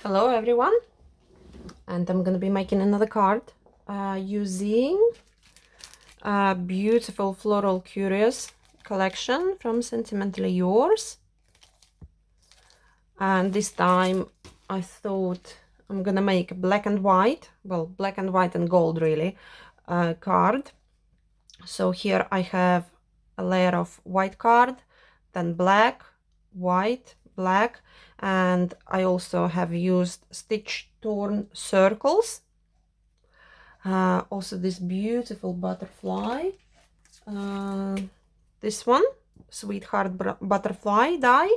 Hello everyone, and I'm gonna be making another card using a beautiful Floral Curious collection from Sentimentally Yours. And this time I thought I'm gonna make a black and white, well, black and white and gold really, card. So here I have a layer of white card, then black, white, black, and I also have used stitch torn circles. Also this beautiful butterfly, this one, sweetheart butterfly die,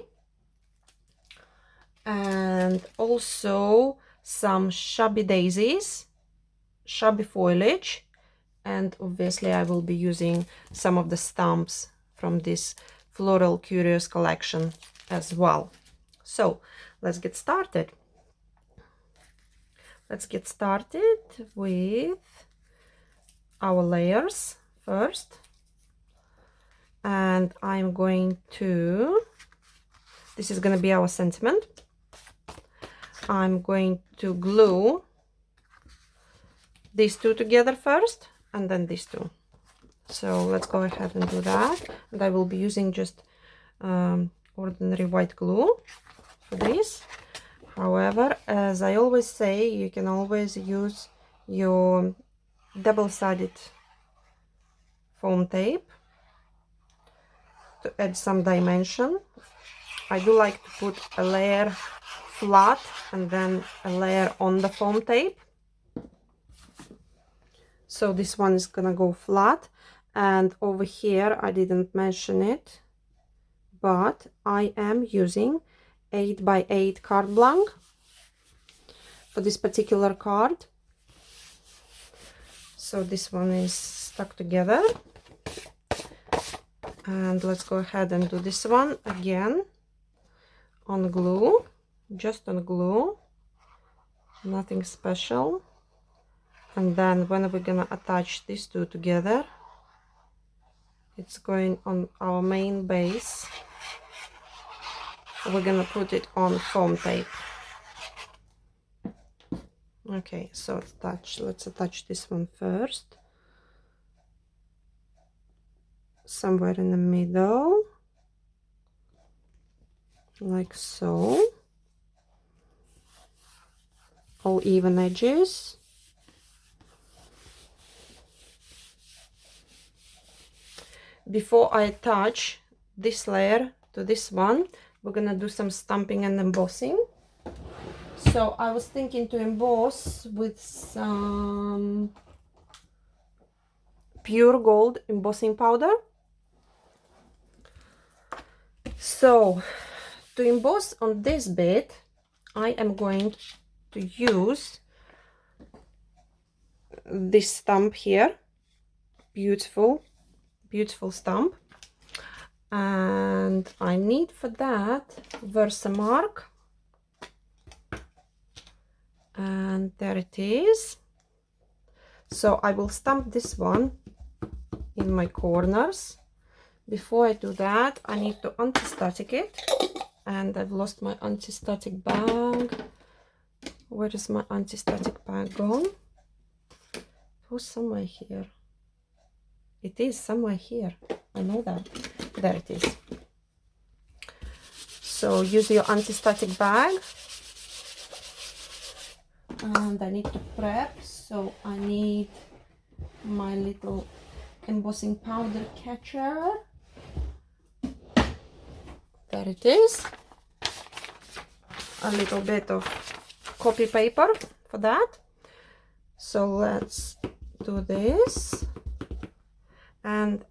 and also some shabby daisies, shabby foliage, and obviously I will be using some of the stamps from this Floral Curious collection as well. So let's get started. Let's get started with our layers first. And I'm going to, this is going to be our sentiment. I'm going to glue these two together first and then these two. So let's go ahead and do that. And I will be using just ordinary white glue for this. However, as I always say, you can always use your double-sided foam tape to add some dimension. I do like to put a layer flat and then a layer on the foam tape. So this one is gonna go flat, and over here I didn't mention it, but I am using 8x8 card blank for this particular card. So this one is stuck together, and let's go ahead and do this one again on glue, just on glue, nothing special. And then when we're gonna attach these two together, it's going on our main base. We're gonna put it on foam tape. Okay, so let's attach this one first, somewhere in the middle, like so, all even edges. Before I attach this layer to this one, we're gonna do some stamping and embossing. So I was thinking to emboss with some pure gold embossing powder. So to emboss on this bit, I am going to use this stamp here, beautiful stamp, and I need for that Versamark, and there it is. So I will stamp this one in my corners. Before I do that, I need to anti-static it, and I've lost my anti-static bag. Where is my anti-static bag gone? It was somewhere here. It is somewhere here, I know that. There it is. So use your anti-static bag. And I need to prep, so I need my little embossing powder catcher. There it is. A little bit of copy paper for that. So let's do this. And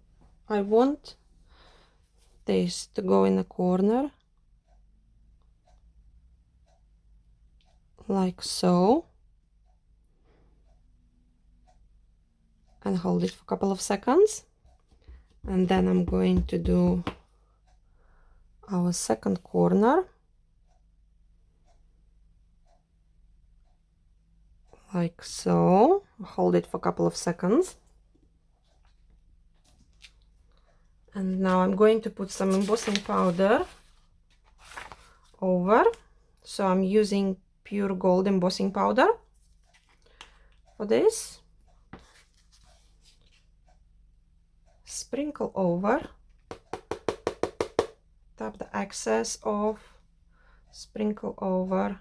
I want this to go in a corner, like so, and hold it for a couple of seconds. And then I'm going to do our second corner, like so, hold it for a couple of seconds. And now I'm going to put some embossing powder over. So I'm using pure gold embossing powder for this. Sprinkle over, tap the excess off, sprinkle over,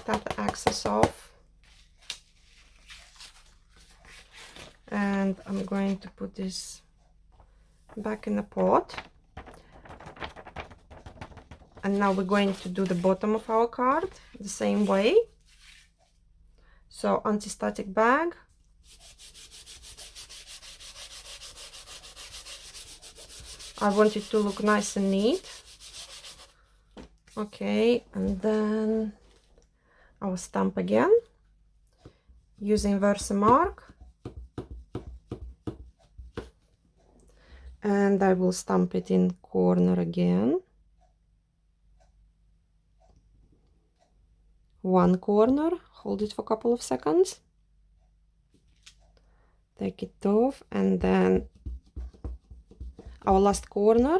tap the excess off, and I'm going to put this back in the pot. And now we're going to do the bottom of our card the same way. So anti-static bag, I want it to look nice and neat. Okay, and then I will stamp again using Versamark, and I will stamp it in corner again. One corner, hold it for a couple of seconds, take it off, and then our last corner,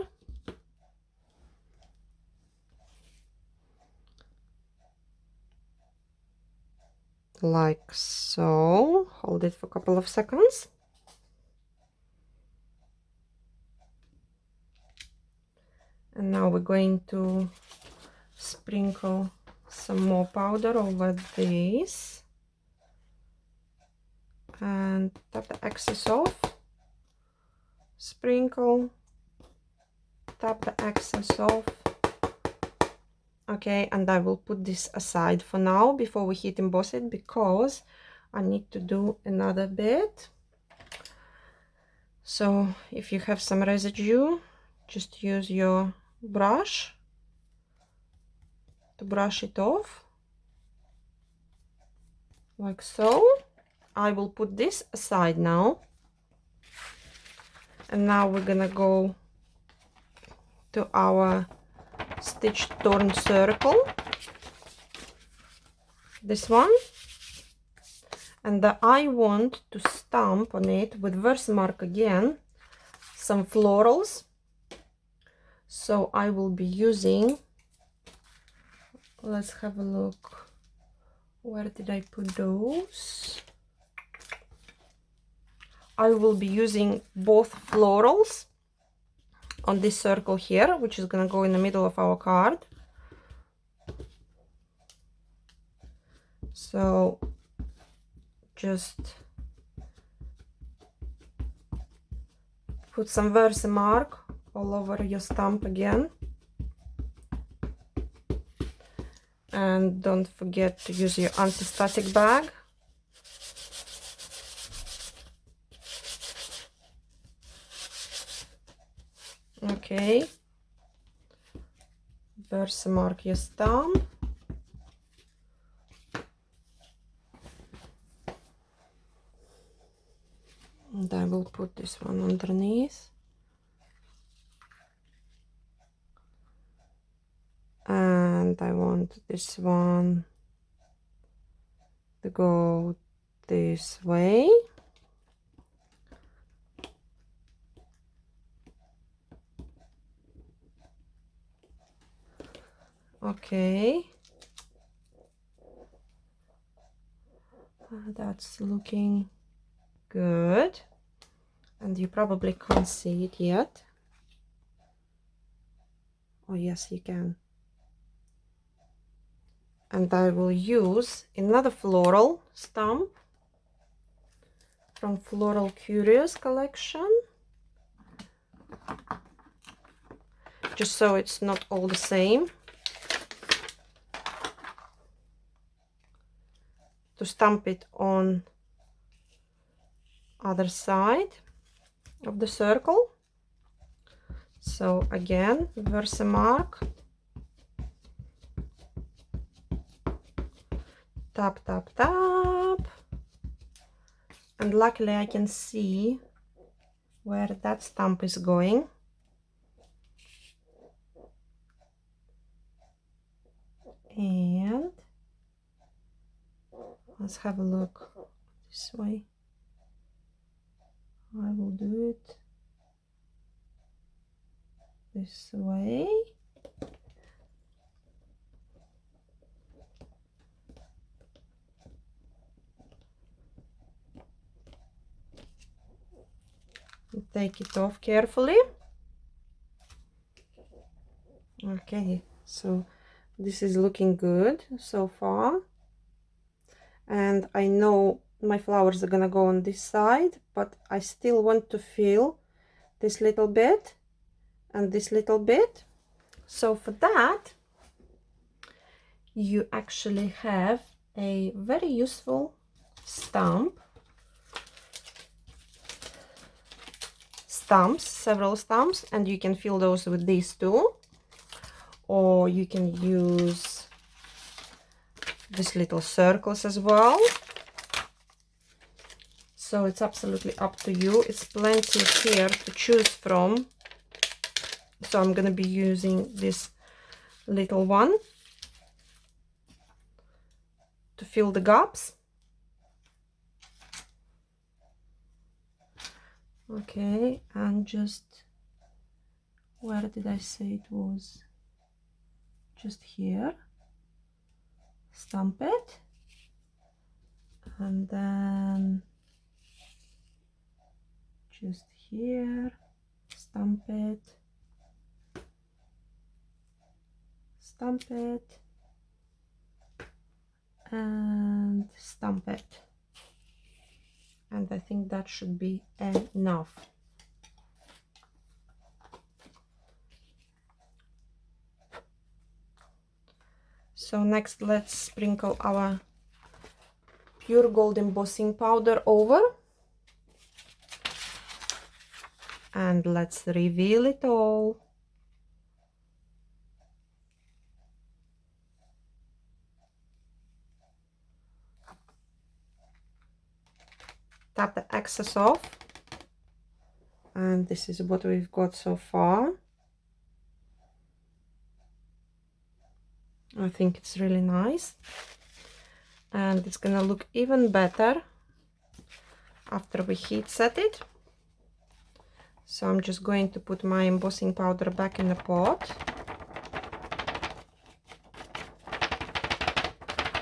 like so. Hold it for a couple of seconds. And now we're going to sprinkle some more powder over this and tap the excess off, sprinkle, tap the excess off. Okay, and I will put this aside for now before we heat emboss it, because I need to do another bit. So if you have some residue, just use your brush to brush it off, like so. I will put this aside now, and now we're gonna go to our stitch torn circle, this one, and I want to stamp on it with Versamark again some florals. So I will be using, let's have a look, where did I put those? I will be using both florals on this circle here, which is gonna go in the middle of our card. So just put some Versamark all over your stamp again, and don't forget to use your anti-static bag. Okay, Versamark your stamp, and I will put this one underneath, and I want this one to go this way. Okay, that's looking good, and you probably can't see it yet. Oh yes, you can. And I will use another floral stamp from Floral Curious collection, just so it's not all the same, to stamp it on other side of the circle. So again, Versamark, tap, tap, tap, and luckily I can see where that stamp is going. And let's have a look this way. I will do it this way. take it off carefully. Okay, so this is looking good so far, and I know my flowers are gonna go on this side, but I still want to fill this little bit and this little bit. So for that, you actually have a very useful stamps, several stamps, and you can fill those with these two, or you can use these little circles as well. So it's absolutely up to you. It's plenty here to choose from. So I'm going to be using this little one to fill the gaps. Okay, and just, where did I say it was? Just here. Stamp it. And then just here. Stamp it. Stamp it. And stamp it. And I think that should be enough. So next, let's sprinkle our pure gold embossing powder over, and let's reveal it all. Tap the excess off, and this is what we've got so far. I think it's really nice, and it's gonna look even better after we heat set it. So I'm just going to put my embossing powder back in the pot.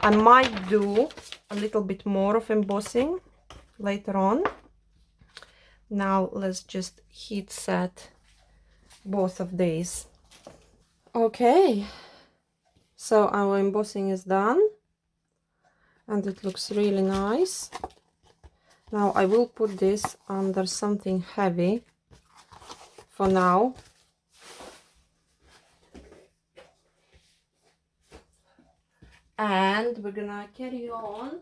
I might do a little bit more of embossing later on. Now let's just heat set both of these. Okay, so our embossing is done and it looks really nice. Now I will put this under something heavy for now. And we're gonna carry on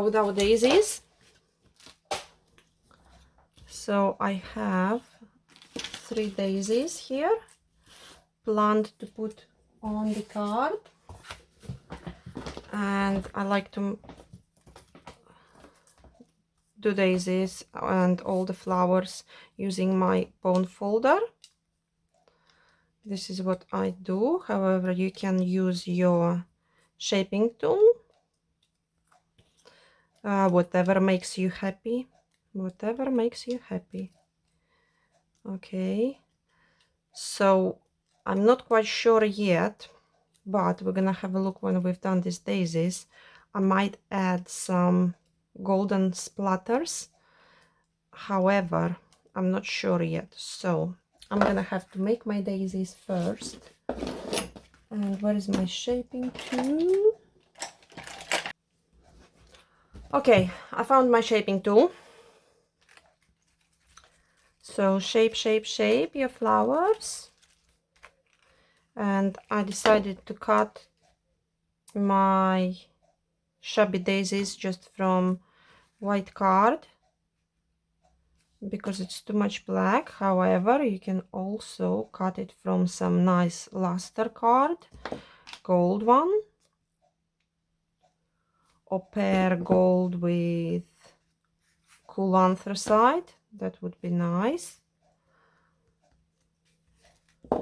with our daisies. So I have 3 daisies here planned to put on the card, and I like to do daisies and all the flowers using my bone folder. This is what I do. However, you can use your shaping tool, whatever makes you happy, whatever makes you happy. Okay, so I'm not quite sure yet, but we're gonna have a look when we've done these daisies. I might add some golden splatters, however I'm not sure yet, so I'm gonna have to make my daisies first. And where is my shaping tool? Okay, I found my shaping tool. So shape, shape, shape your flowers. And I decided to cut my shabby daisies just from white card because it's too much black. However, you can also cut it from some nice luster card, gold one, or pair gold with cool anthracite. That would be nice.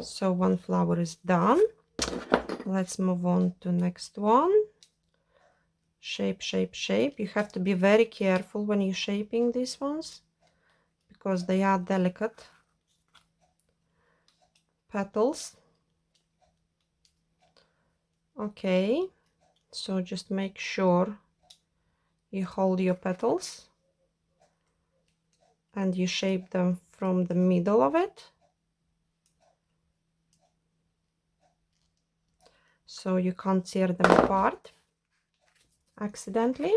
So one flower is done. Let's move on to next one. Shape, shape, shape. You have to be very careful when you're shaping these ones because they are delicate petals. Okay, so just make sure you hold your petals and you shape them from the middle of it, so you can't tear them apart accidentally.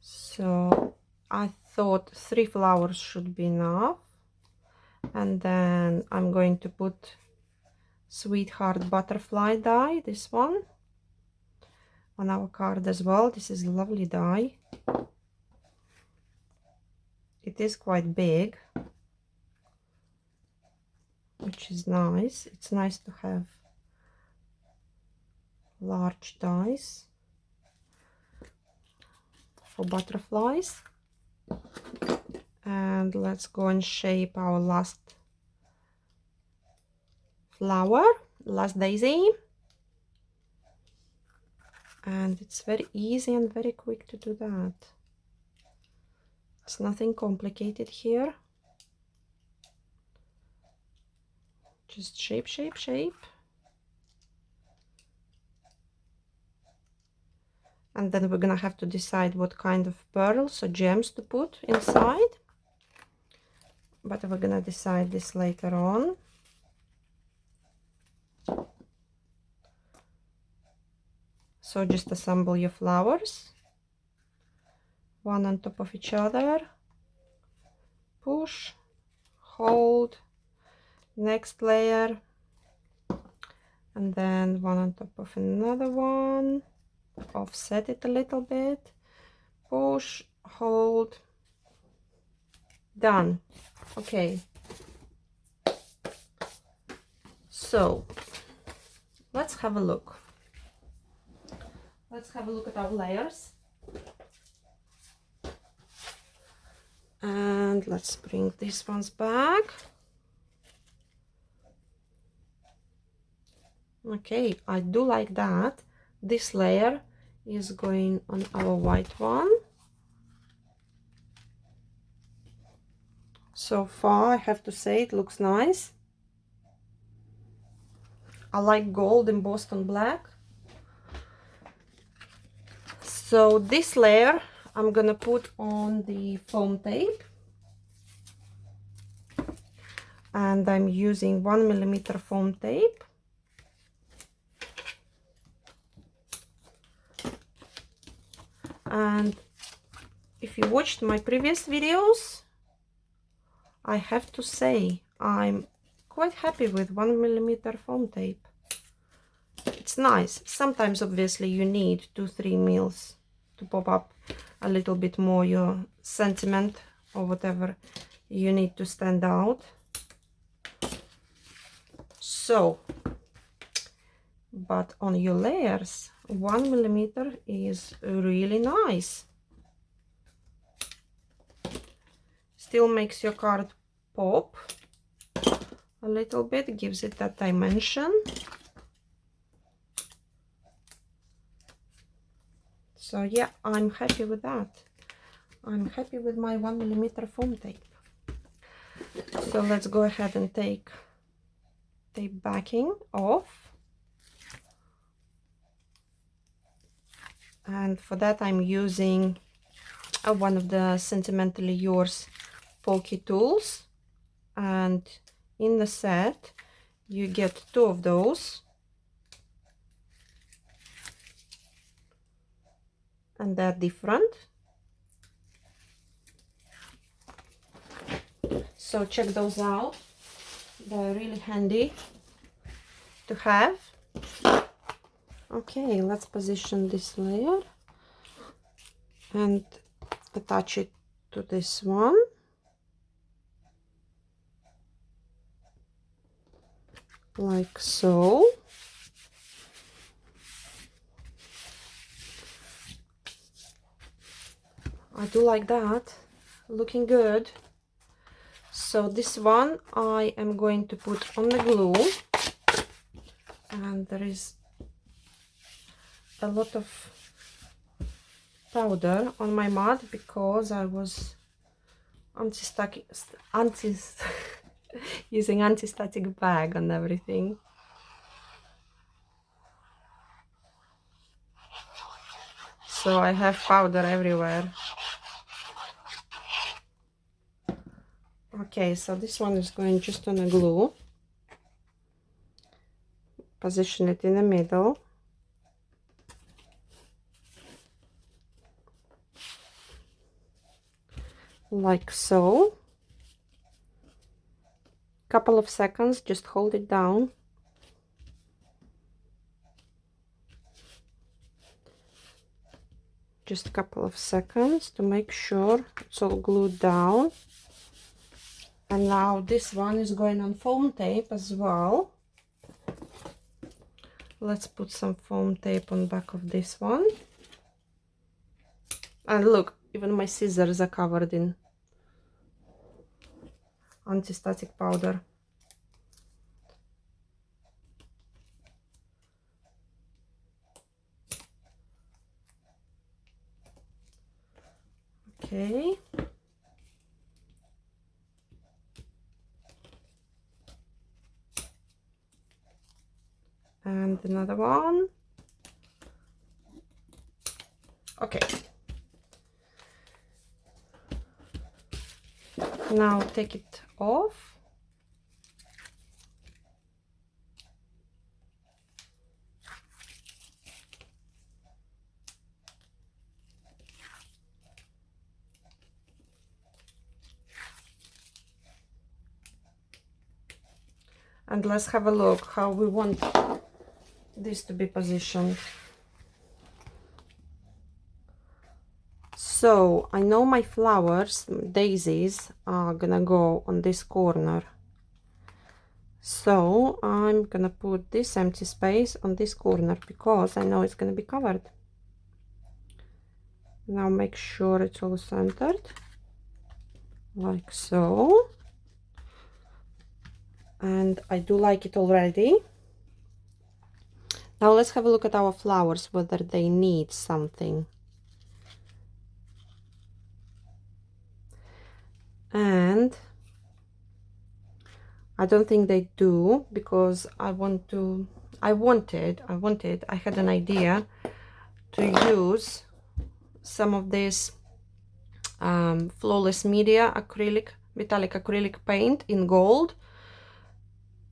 So I thought 3 flowers should be enough, and then I'm going to put Sweetheart Butterfly die, this one, on our card as well. This is a lovely die. It is quite big, which is nice. It's nice to have large dies for butterflies. And let's go and shape our last flower, last daisy. And it's very easy and very quick to do that. It's nothing complicated here. Just shape, shape, shape. And then we're gonna have to decide what kind of pearls or gems to put inside. But we're gonna decide this later on. So just assemble your flowers, one on top of each other. Push, hold, next layer, and then one on top of another one. Offset it a little bit, push, hold, done. Okay, so let's have a look. Let's have a look at our layers, and let's bring these ones back. Okay, I do like that. This layer is going on our white one. So far, I have to say, it looks nice. I like gold embossed on black. So this layer I'm gonna put on the foam tape, and I'm using 1mm foam tape. And if you watched my previous videos, I have to say I'm quite happy with 1mm foam tape. It's nice. Sometimes obviously you need 2-3 mils to pop up a little bit more your sentiment or whatever you need to stand out. So, but on your layers, 1mm is really nice. Still makes your card pop a little bit, gives it that dimension. So yeah, I'm happy with that. I'm happy with my 1mm foam tape. So let's go ahead and take tape backing off. And for that I'm using one of the Sentimentally Yours pokey tools. And in the set you get 2 of those. And they're different. So check those out. They're really handy to have. Okay, let's position this layer and attach it to this one. Like so. I do like that. Looking good. So this one I am going to put on the glue, and there is a lot of powder on my mud because I was using anti-static bag on everything. So I have powder everywhere. Okay, so this one is going just on a glue. Position it in the middle. Like so. Couple of seconds, just hold it down. Just a couple of seconds to make sure it's all glued down. And now this one is going on foam tape as well. Let's put some foam tape on the back of this one. And look, even my scissors are covered in anti-static powder. Okay. And another one. Okay. Now take it off. And let's have a look how we want this to be positioned. So I know my flowers, daisies, are gonna go on this corner. So I'm gonna put this empty space on this corner because I know it's gonna be covered. Now make sure it's all centered, like so. And I do like it already. Now let's have a look at our flowers, whether they need something. And I don't think they do, because I had an idea to use some of this flawless media metallic acrylic paint in gold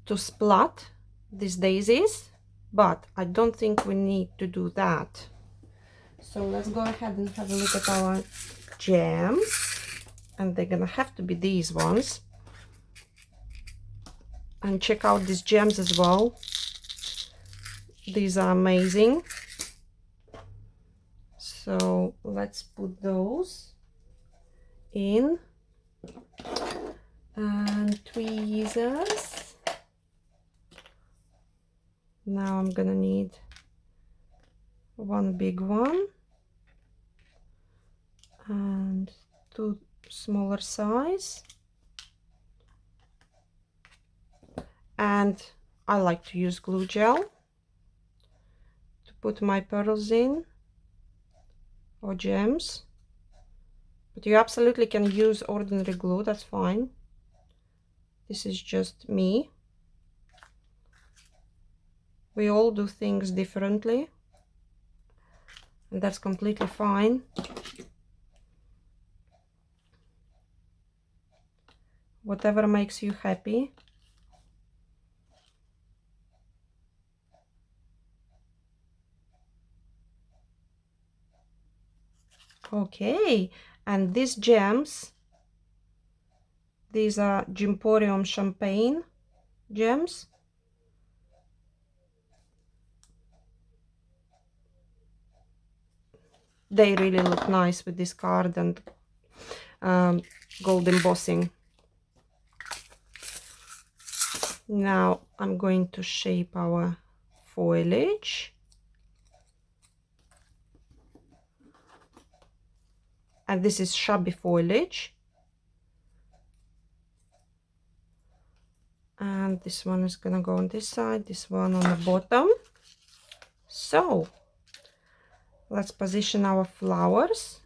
to splat these daisies, but I don't think we need to do that. So let's go ahead and have a look at our gems, and they're gonna have to be these ones. And check out these gems as well. These are amazing. So let's put those in. And tweezers. Now I'm gonna need one big one and two smaller size. And I like to use glue gel to put my pearls in, or gems, but you absolutely can use ordinary glue, that's fine. This is just me. We all do things differently, and that's completely fine. Whatever makes you happy. Okay, and these gems, these are Gimporium Champagne gems. They really look nice with this card and gold embossing. Now I'm going to shape our foliage. And this is shabby foliage. And this one is gonna go on this side, this one on the bottom. So let's position our flowers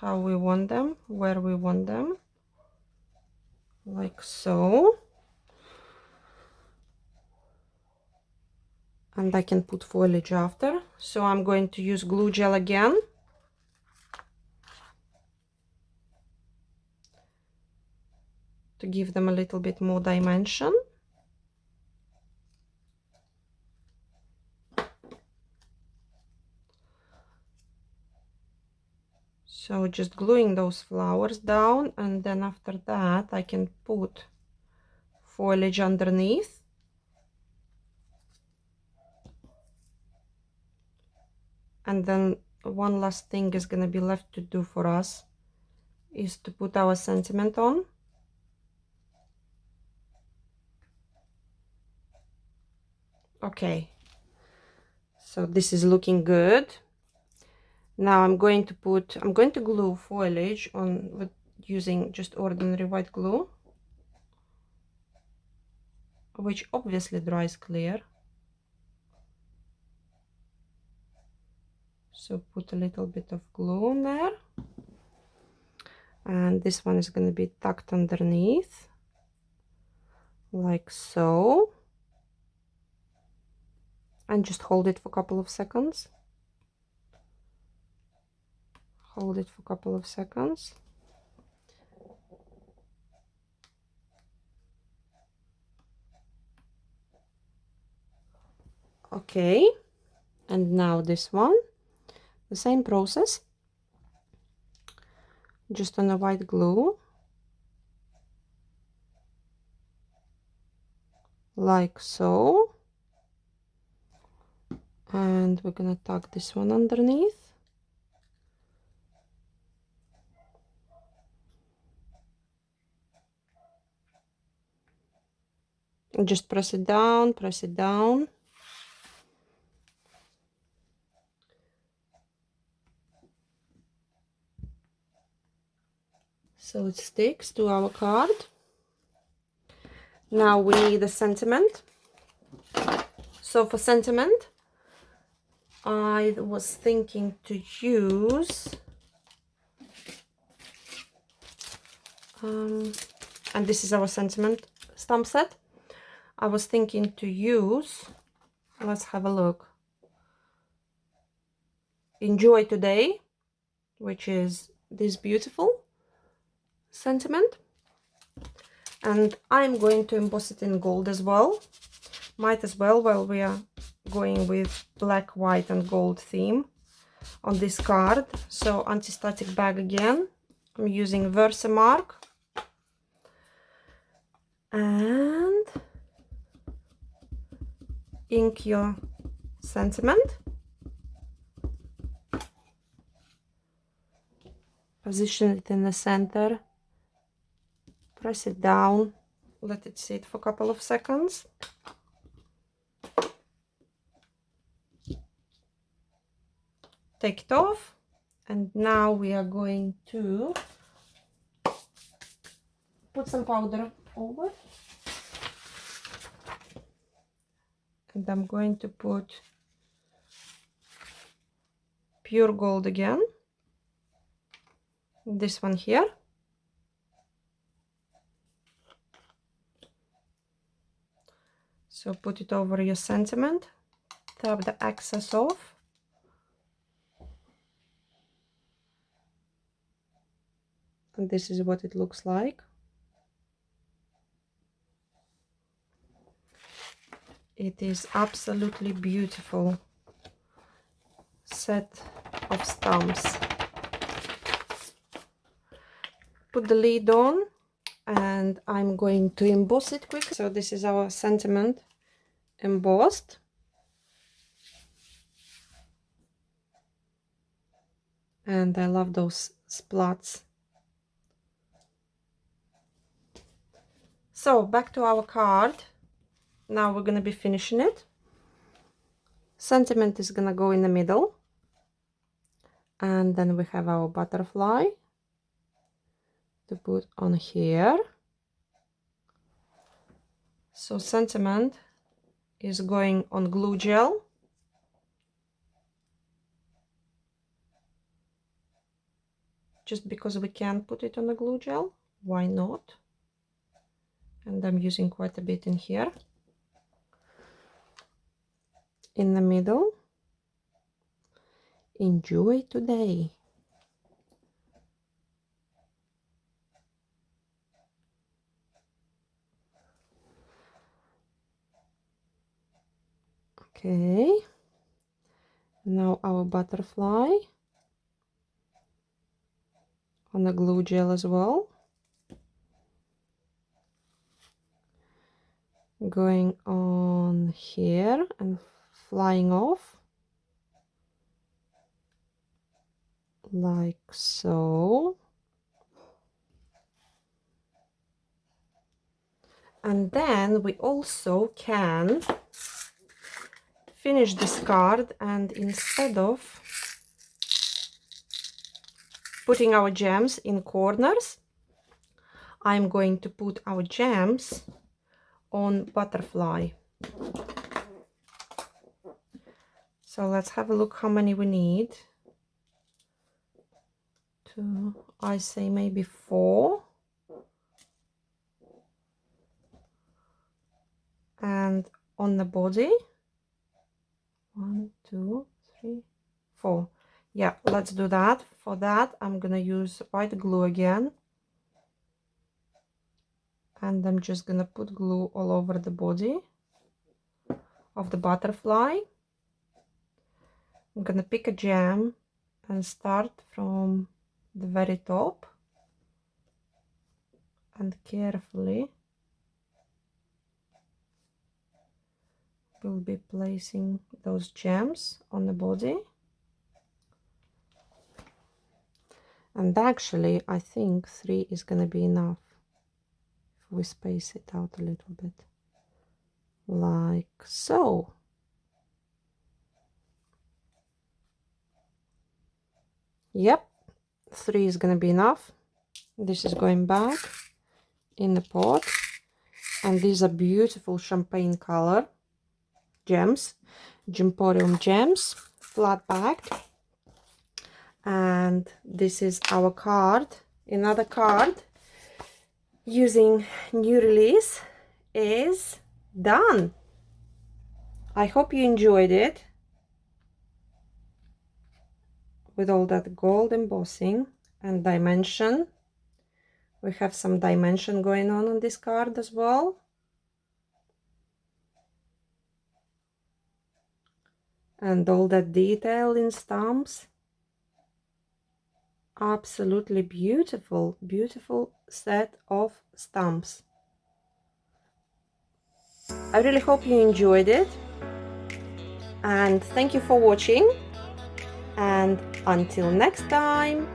how we want them, where we want them, like so. And I can put foliage after. So I'm going to use glue gel again. to give them a little bit more dimension. So just gluing those flowers down, and then after that I can put foliage underneath. And then one last thing is gonna be left to do for us is to put our sentiment on. Okay, so this is looking good. Now I'm going to glue foliage on with using just ordinary white glue, which obviously dries clear. So put a little bit of glue on there. And this one is going to be tucked underneath, like so. And just hold it for a couple of seconds. Hold it for a couple of seconds. Okay, and now this one, the same process, just on a white glue, like so. And we're gonna tuck this one underneath. And just press it down, press it down. So it sticks to our card. Now we need a sentiment. So for sentiment, I was thinking to use, and this is our sentiment stamp set. I was thinking to use, let's have a look, Enjoy Today, which is this beautiful sentiment. And I'm going to emboss it in gold as well. Might as well while we are going with black, white and gold theme on this card. So anti-static bag again. I'm using Versamark. And ink your sentiment. Position it in the center. Press it down. Let it sit for a couple of seconds. Take it off. And now we are going to put some powder over. And I'm going to put pure gold again. This one here. So put it over your sentiment. Tap the excess off. And this is what it looks like. It is absolutely beautiful set of stamps. Put the lid on and I'm going to emboss it quickly. So this is our sentiment embossed. And I love those splats. So back to our card. Now we're going to be finishing it. Sentiment is going to go in the middle. And then we have our butterfly to put on here. So sentiment is going on glue gel. Just because we can put it on the glue gel, why not? And I'm using quite a bit in here. In the middle, Enjoy Today. Okay, now our butterfly on the glue gel as well, going on here and flying off like so. And then we also can finish this card, and instead of putting our gems in corners, I'm going to put our gems on butterfly. So let's have a look how many we need. Two, I say maybe 4. And on the body, 1, 2, 3, 4. Yeah, let's do that. For that, I'm gonna use white glue again. And I'm just gonna put glue all over the body of the butterfly. I'm gonna pick a gem and start from the very top and carefully we'll be placing those gems on the body. And actually I think 3 is gonna be enough if we space it out a little bit like so. Yep, 3 is gonna be enough. This is going back in the pot, and these are beautiful champagne color gems, Gemporium gems, flat packed. And this is our card. Another card using new release is done. I hope you enjoyed it with all that gold embossing and dimension. We have some dimension going on this card as well. And all that detail in stamps. Absolutely beautiful, beautiful set of stamps. I really hope you enjoyed it, and thank you for watching, and until next time.